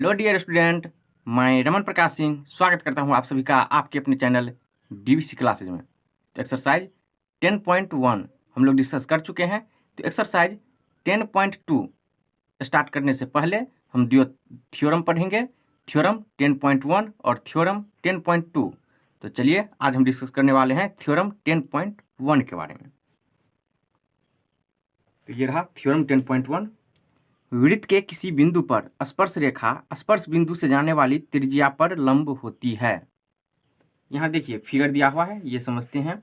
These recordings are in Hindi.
हेलो डियर स्टूडेंट, मैं रमन प्रकाश सिंह स्वागत करता हूं आप सभी का आपके अपने चैनल डीवीसी क्लासेज में। तो एक्सरसाइज 10.1 हम लोग डिस्कस कर चुके हैं। तो एक्सरसाइज 10.2 स्टार्ट करने से पहले हम दो थ्योरम पढ़ेंगे, थ्योरम 10.1 और थ्योरम 10.2। तो चलिए आज हम डिस्कस करने वाले हैं थ्योरम 10.1 के बारे में। तो ये रहा थ्योरम 10.1। वृत्त के किसी बिंदु पर स्पर्श रेखा स्पर्श बिंदु से जाने वाली त्रिज्या पर लंब होती है। यहाँ देखिए फिगर दिया हुआ है, ये समझते हैं।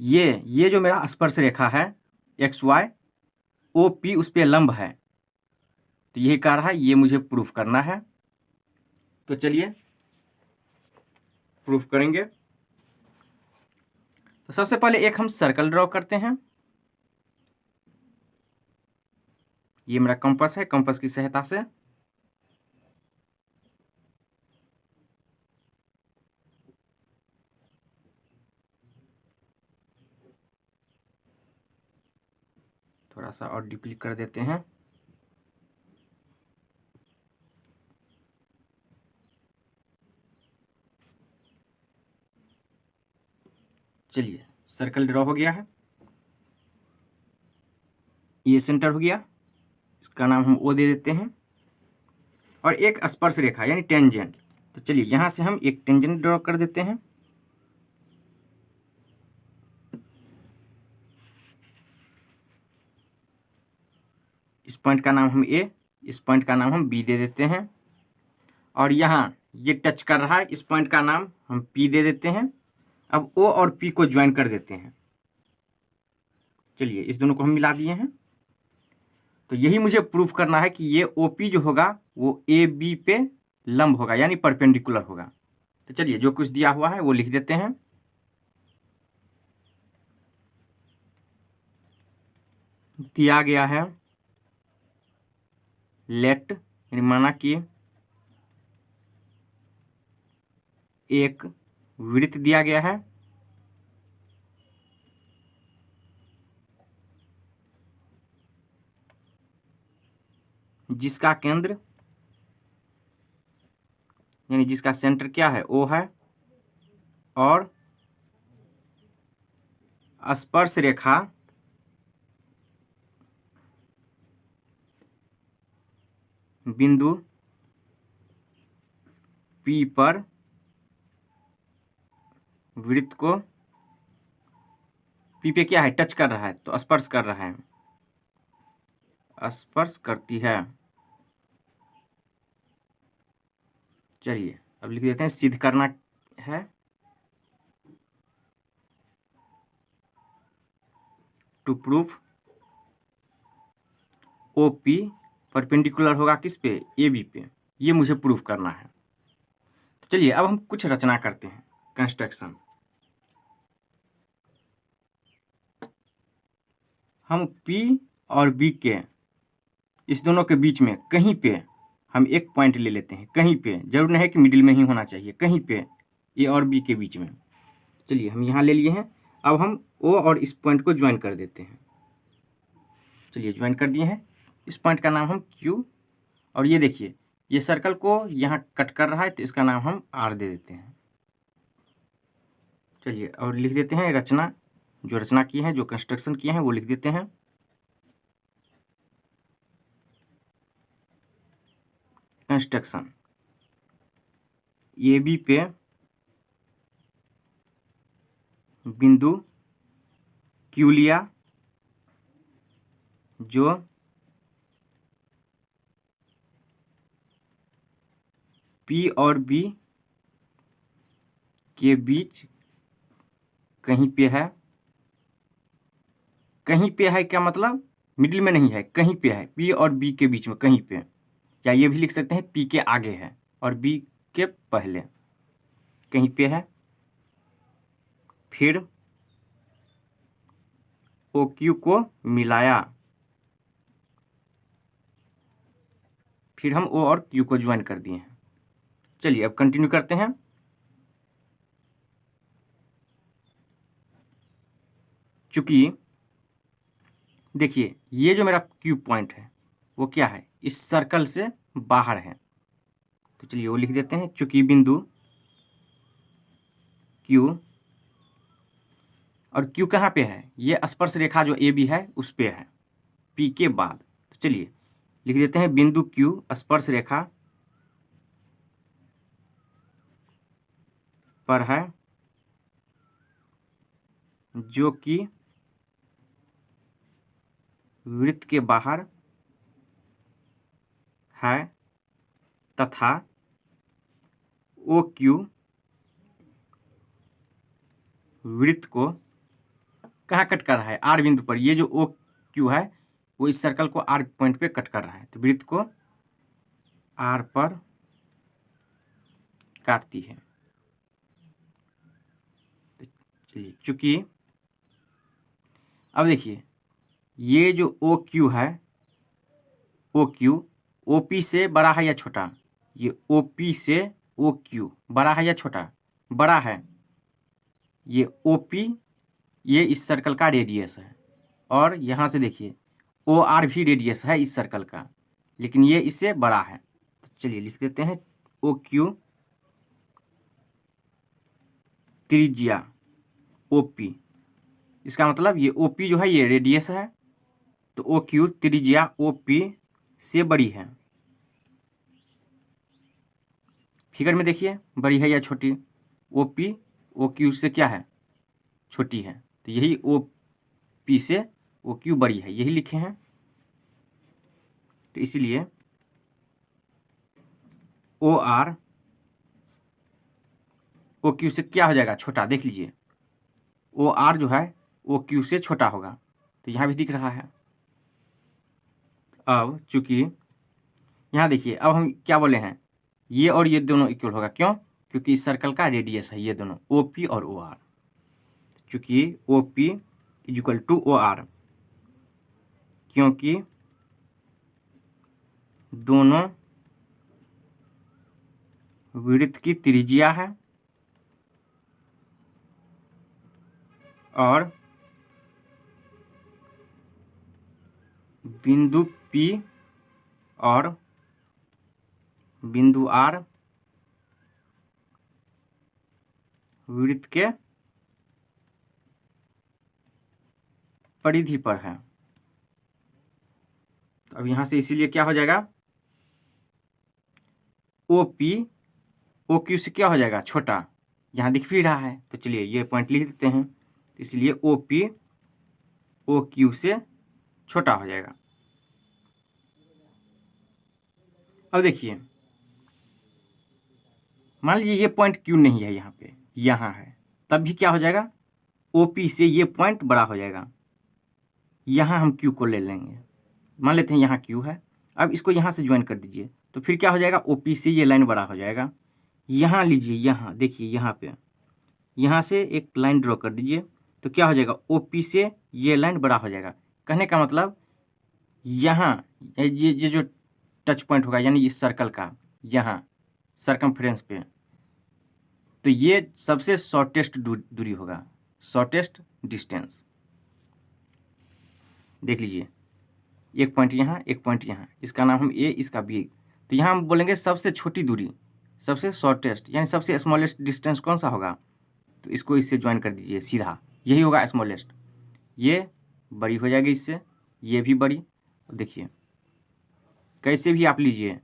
ये जो मेरा स्पर्श रेखा है एक्स वाई ओ पी उस पर लंब है, तो यही कह रहा है, ये मुझे प्रूफ करना है। तो चलिए प्रूफ करेंगे। तो सबसे पहले एक हम सर्कल ड्रॉ करते हैं। ये मेरा कंपास है, कंपास की सहायता से थोड़ा सा और डीपली कर देते हैं। चलिए सर्कल ड्रॉ हो गया है, ये सेंटर हो गया, इसका नाम हम ओ दे देते हैं। और एक स्पर्श रेखा यानी टेंजेंट, तो चलिए यहां से हम एक टेंजेंट ड्रॉ कर देते हैं। इस पॉइंट का नाम हम ए, इस पॉइंट का नाम हम बी दे देते हैं। और यहाँ ये टच कर रहा है, इस पॉइंट का नाम हम पी दे देते हैं। अब ओ और पी को ज्वाइन कर देते हैं। चलिए इस दोनों को हम मिला दिए हैं। तो यही मुझे प्रूफ करना है कि ये ओ पी जो होगा वो ए बी पे लंब होगा यानी परपेंडिकुलर होगा। तो चलिए जो कुछ दिया हुआ है वो लिख देते हैं। दिया गया है लेट, यानी माना कि एक वृत्त दिया गया है जिसका केंद्र यानी जिसका सेंटर क्या है ओ है, और स्पर्श रेखा बिंदु पी पर वृत्त को पी पे क्या है टच कर रहा है, तो स्पर्श कर रहा है, स्पर्श करती है। चलिए अब लिख देते हैं सिद्ध करना है। To proof O P perpendicular होगा किस पे ए बी पे, ये मुझे प्रूफ करना है। तो चलिए अब हम कुछ रचना करते हैं, कंस्ट्रक्शन। हम पी और बी के इस दोनों के बीच में कहीं पे हम एक पॉइंट ले लेते हैं, कहीं पे, जरूर नहीं है कि मिडिल में ही होना चाहिए, कहीं पे ए और बी के बीच में। चलिए हम यहाँ ले लिए हैं। अब हम ओ और इस पॉइंट को ज्वाइन कर देते हैं। चलिए ज्वाइन कर दिए हैं। इस पॉइंट का नाम हम क्यू, और ये देखिए ये सर्कल को यहाँ कट कर रहा है, तो इसका नाम हम आर दे देते हैं। चलिए और लिख देते हैं रचना, जो रचना की है, जो कंस्ट्रक्शन किए हैं वो लिख देते हैं। कंस्ट्रक्शन ए बी पे बिंदु क्यू लिया जो पी और बी के बीच कहीं पे है। कहीं पे है क्या मतलब, मिडिल में नहीं है, कहीं पे है, पी और बी के बीच में कहीं पे, या ये भी लिख सकते हैं पी के आगे है और बी के पहले कहीं पे है। फिर ओ क्यू को मिलाया, फिर हम ओ और क्यू को ज्वाइन कर दिए हैं। चलिए अब कंटिन्यू करते हैं। चूंकि देखिए ये जो मेरा क्यू पॉइंट है वो क्या है, इस सर्कल से बाहर है, तो चलिए वो लिख देते हैं। चूंकि बिंदु Q, और Q कहाँ पे है, ये स्पर्श रेखा जो AB है उस पे है, P के बाद। तो चलिए लिख देते हैं बिंदु Q स्पर्श रेखा पर है, जो कि वृत्त के बाहर है, तथा OQ वृत्त को कहाँ कट कर रहा है, R बिंदु पर। ये जो OQ है वो इस सर्कल को R पॉइंट पे कट कर रहा है, तो वृत्त को R पर काटती है। तो चलिए चूंकि अब देखिए ये जो OQ है, OQ OP से बड़ा है या छोटा, ये OP से OQ बड़ा है या छोटा, बड़ा है। ये OP ये इस सर्कल का रेडियस है, और यहाँ से देखिए OR भी रेडियस है इस सर्कल का, लेकिन ये इससे बड़ा है। तो चलिए लिख देते हैं OQ त्रिज्या OP, इसका मतलब ये OP जो है ये रेडियस है, तो OQ त्रिज्या OP से बड़ी है। फिगर में देखिए बड़ी है या छोटी, OP OQ से क्या है, छोटी है, तो यही OP से OQ बड़ी है, यही लिखे हैं। तो इसलिए OR OQ से क्या हो जाएगा, छोटा। देख लीजिए OR जो है OQ से छोटा होगा, तो यहाँ भी दिख रहा है। अब चूंकि यहाँ देखिए, अब हम क्या बोले हैं, ये और ये दोनों इक्वल होगा, क्यों, क्योंकि इस सर्कल का रेडियस है ये दोनों OP और OR। चूंकि OP is equal to OR, क्योंकि दोनों वृत्त की त्रिज्या है और बिंदु P और बिंदु R वृत्त के परिधि पर है। तो अब यहाँ से इसीलिए क्या हो जाएगा, OP OQ से क्या हो जाएगा, छोटा, यहाँ दिख भी रहा है। तो चलिए ये पॉइंट लिख देते हैं, इसलिए OP OQ से छोटा हो जाएगा। अब देखिए मान लीजिए ये पॉइंट Q नहीं है यहाँ पे, यहाँ है, तब भी क्या हो जाएगा, OP से ये पॉइंट बड़ा हो जाएगा। यहाँ हम Q को ले लेंगे, मान लेते हैं यहाँ Q है, अब इसको यहाँ से ज्वाइन कर दीजिए, तो फिर क्या हो जाएगा, OP से ये लाइन बड़ा हो जाएगा। यहाँ लीजिए, यहाँ देखिए, यहाँ पे यहाँ से एक लाइन ड्रॉ कर दीजिए, तो क्या हो जाएगा, OP से ये लाइन बड़ा हो जाएगा। कहने का मतलब यहाँ ये जो टच पॉइंट होगा, यानी इस सर्कल का यहाँ सर्कमफ्रेंस पे, तो ये सबसे शॉर्टेस्ट दूरी होगा, शॉर्टेस्ट डिस्टेंस। देख लीजिए एक पॉइंट यहाँ, एक पॉइंट यहाँ, इसका नाम हम A, इसका B। तो यहाँ हम बोलेंगे सबसे छोटी दूरी, सबसे शॉर्टेस्ट, यानी सबसे स्मॉलेस्ट डिस्टेंस कौन सा होगा, तो इसको इससे ज्वाइन कर दीजिए सीधा, यही होगा स्मॉलेस्ट। ये बड़ी हो जाएगी इससे, ये भी बड़ी। देखिए कैसे भी आप लीजिए,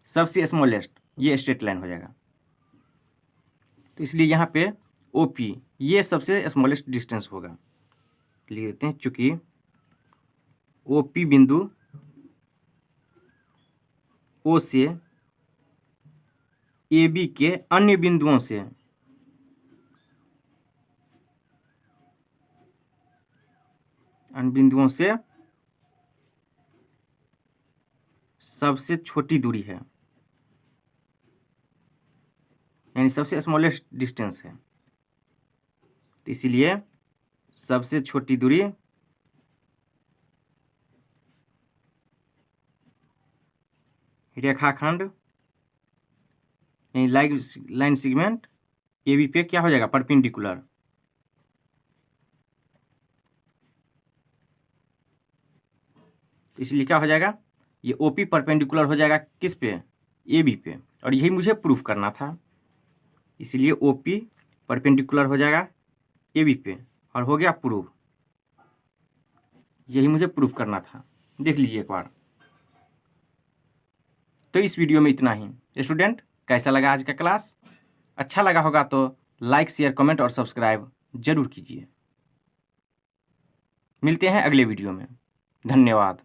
सबसे स्मॉलेस्ट ये स्ट्रेट लाइन हो जाएगा। तो इसलिए यहाँ पे OP ये सबसे स्मॉलेस्ट डिस्टेंस होगा, लिख देते हैं। चूंकि OP बिंदु O से AB के अन्य बिंदुओं से सबसे छोटी दूरी है, यानी सबसे स्मॉलेस्ट डिस्टेंस है। तो इसीलिए सबसे छोटी दूरी रेखाखंड यानी लाइन सेगमेंट AB पे क्या हो जाएगा, परपेंडिकुलर। इसलिए क्या हो जाएगा, ये OP परपेंडिकुलर हो जाएगा किस पे, AB पे, और यही मुझे प्रूफ करना था, इसलिए OP परपेंडिकुलर हो जाएगा AB पे और हो गया प्रूफ। यही मुझे प्रूफ करना था, देख लीजिए एक बार। तो इस वीडियो में इतना ही। स्टूडेंट, कैसा लगा आज का क्लास? अच्छा लगा होगा तो लाइक, शेयर, कमेंट और सब्सक्राइब जरूर कीजिए। मिलते हैं अगले वीडियो में। धन्यवाद।